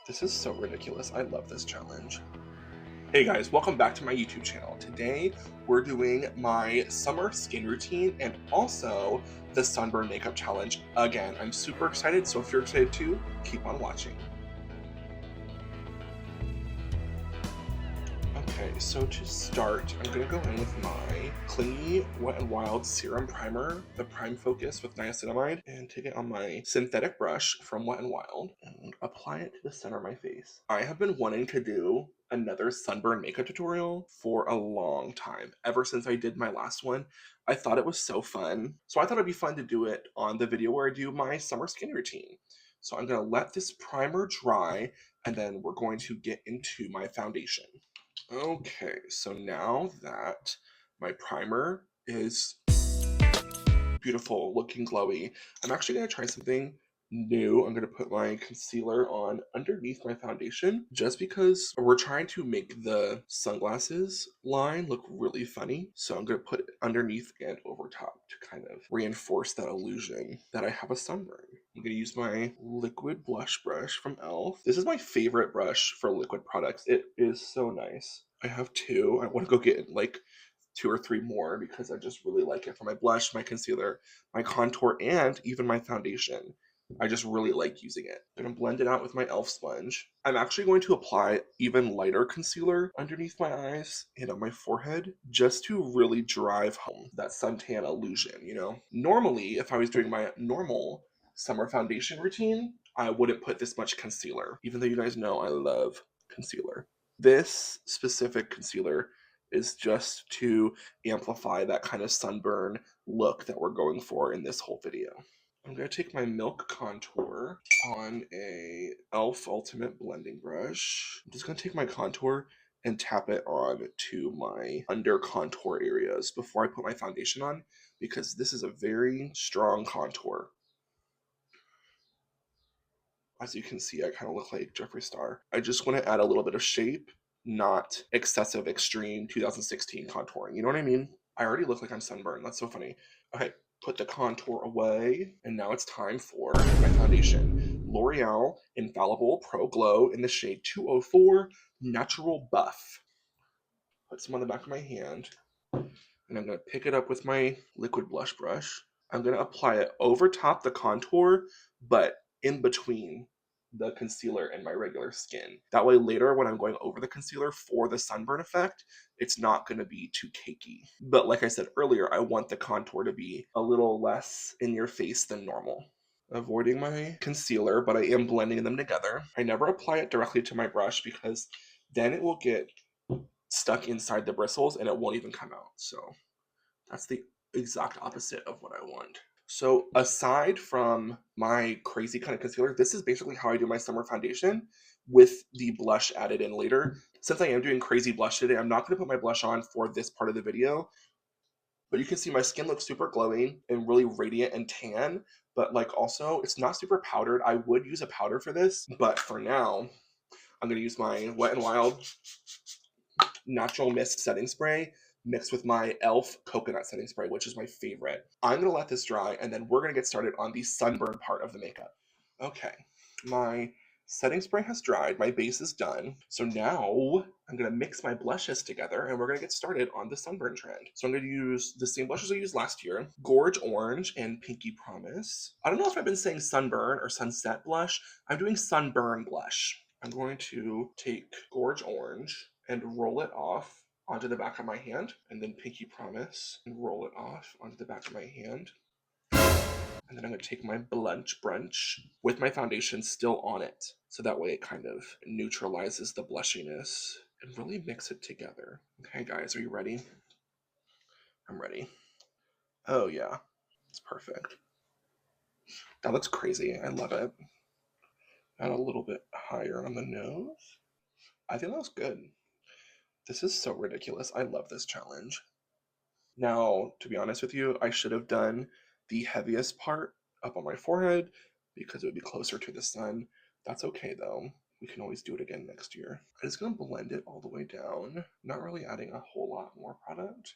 This is so ridiculous. I love this challenge. Hey guys, welcome back to my YouTube channel. Today, we're doing my summer skin routine and also the sunburn makeup challenge again. I'm super excited, so if you're excited too, keep on watching. Okay, so to start, I'm gonna go in with my Clingy Wet n Wild Serum Primer, the Prime Focus with niacinamide, and take it on my synthetic brush from Wet n Wild and apply it to the center of my face. I have been wanting to do another sunburn makeup tutorial for a long time. Ever since I did my last one, I thought it was so fun. So I thought it'd be fun to do it on the video where I do my summer skin routine. So I'm gonna let this primer dry and then we're going to get into my foundation. Okay, so now that my primer is beautiful, looking glowy, I'm actually going to try something new. I'm going to put my concealer on underneath my foundation just because we're trying to make the sunglasses line look really funny. So I'm going to put it underneath and over top to kind of reinforce that illusion that I have a sunburn. I'm going to use my liquid blush brush from e.l.f. This is my favorite brush for liquid products. It is so nice. I have two. I want to go get like 2 or 3 more because I just really like it for my blush, my concealer, my contour, and even my foundation. I just really like using it. I'm going to blend it out with my e.l.f. sponge. I'm actually going to apply even lighter concealer underneath my eyes and on my forehead just to really drive home that suntan illusion, you know? Normally, if I was doing my normal summer foundation routine, I wouldn't put this much concealer, even though you guys know I love concealer. This specific concealer is just to amplify that kind of sunburn look that we're going for in this whole video. I'm going to take my Milk Contour on a e.l.f. Ultimate Blending Brush. I'm just going to take my contour and tap it on to my under contour areas before I put my foundation on because this is a very strong contour. As you can see, I kind of look like Jeffree Star. I just want to add a little bit of shape, not excessive extreme 2016 contouring. You know what I mean? I already look like I'm sunburned. That's so funny. Okay, put the contour away, and now it's time for my foundation. L'Oreal Infallible Pro Glow in the shade 204 Natural Buff. Put some on the back of my hand, and I'm going to pick it up with my liquid blush brush. I'm going to apply it over top the contour, but in between the concealer and my regular skin. That way later when I'm going over the concealer for the sunburn effect, it's not going to be too cakey. But like I said earlier, I want the contour to be a little less in your face than normal. Avoiding my concealer, but I am blending them together. I never apply it directly to my brush because then it will get stuck inside the bristles and it won't even come out. So that's the exact opposite of what I want. So aside from my crazy kind of concealer, this is basically how I do my summer foundation with the blush added in later. Since I am doing crazy blush today, I'm not going to put my blush on for this part of the video, but you can see my skin looks super glowing and really radiant and tan, but like also it's not super powdered. I would use a powder for this, but for now, I'm going to use my Wet n Wild Natural Mist Setting Spray mixed with my e.l.f. Coconut Setting Spray, which is my favorite. I'm going to let this dry, and then we're going to get started on the sunburn part of the makeup. Okay, my setting spray has dried. My base is done. So now I'm going to mix my blushes together, and we're going to get started on the sunburn trend. So I'm going to use the same blushes I used last year, Gorge Orange and Pinky Promise. I don't know if I've been saying sunburn or sunset blush. I'm doing sunburn blush. I'm going to take Gorge Orange and roll it off onto the back of my hand, and then Pinky Promise and roll it off onto the back of my hand. And then I'm going to take my Blush Brunch with my foundation still on it, so that way it kind of neutralizes the blushiness and really mix it together. Okay guys, are you ready? I'm ready. Oh yeah, it's perfect. That looks crazy. I love it. Add a little bit higher on the nose. I think that looks good. This is so ridiculous. I love this challenge. Now, to be honest with you, I should have done the heaviest part up on my forehead because it would be closer to the sun. That's okay though. We can always do it again next year. I'm just going to blend it all the way down. Not really adding a whole lot more product.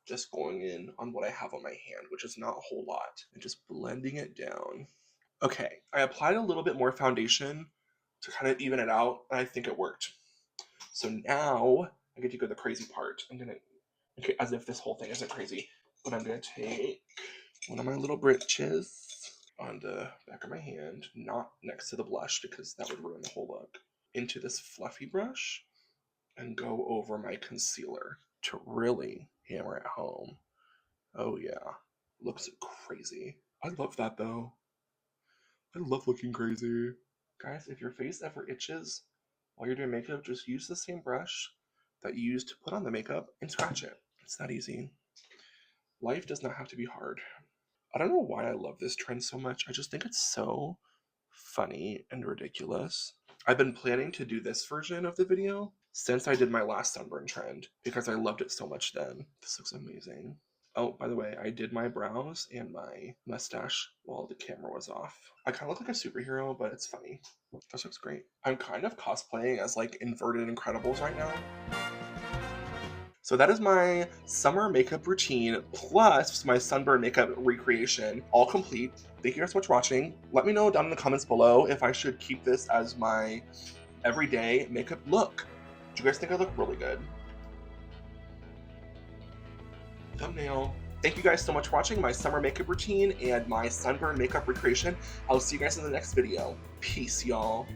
Just going in on what I have on my hand, which is not a whole lot. And just blending it down. Okay, I applied a little bit more foundation to kind of even it out, and I think it worked. So now I get to go to the crazy part. I'm gonna, okay, as if this whole thing isn't crazy, but I'm gonna take one of my little britches on the back of my hand, not next to the blush because that would ruin the whole look, into this fluffy brush and go over my concealer to really hammer it home. Oh yeah, looks crazy. I love that though. I love looking crazy. Guys, if your face ever itches while you're doing makeup, just use the same brush that you used to put on the makeup and scratch it. It's that easy. Life does not have to be hard. I don't know why I love this trend so much. I just think it's so funny and ridiculous. I've been planning to do this version of the video since I did my last sunburn trend because I loved it so much then. This looks amazing. Oh, by the way, I did my brows and my mustache while the camera was off. I kind of look like a superhero, but it's funny. This looks great. I'm kind of cosplaying as like inverted Incredibles right now. So that is my summer makeup routine plus my sunburn makeup recreation, all complete. Thank you guys so much for watching. Let me know down in the comments below if I should keep this as my everyday makeup look. Do you guys think I look really good? Thumbnail. Thank you guys so much for watching my summer makeup routine and my sunburn makeup recreation. I'll see you guys in the next video. Peace, y'all.